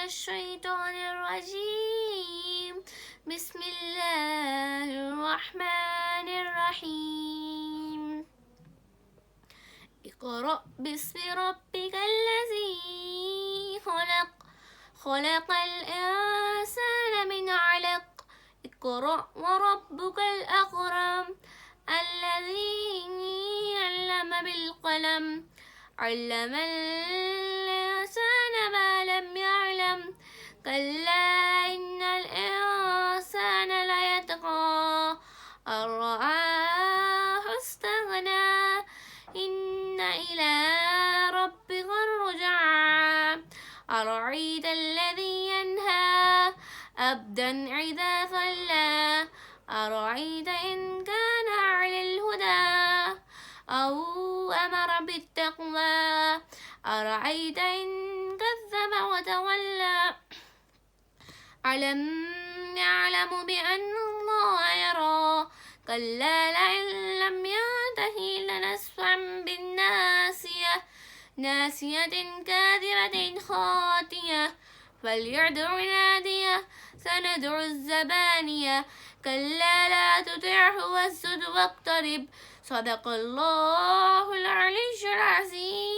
الشيطان الرجيم. بسم الله الرحمن الرحيم. اقرأ باسم ربك الذي خلق، خلق الإنسان من علق. اقرأ وربك الأكرم الذي علم بالقلم، علم الإنسان ما لم يعلم. كلا إن الإنسان ليطغى أن رآه استغنى. إن إلى ربك الرجعى. أرأيت الذي ينهى عبدا إذا صلى. أرأيت إن كان على الهدى أو أمر بالتقوى. أرأيت إن كذب وتولى. ألم يعلم بأن الله يرى. كلا لئن لم ينته لنسفعا بالناصية، ناصية كاذبة خاطئة. فليدع ناديه سندع الزبانية. كلا لا تطعه واسجد واقترب. صدق الله العلي العظيم.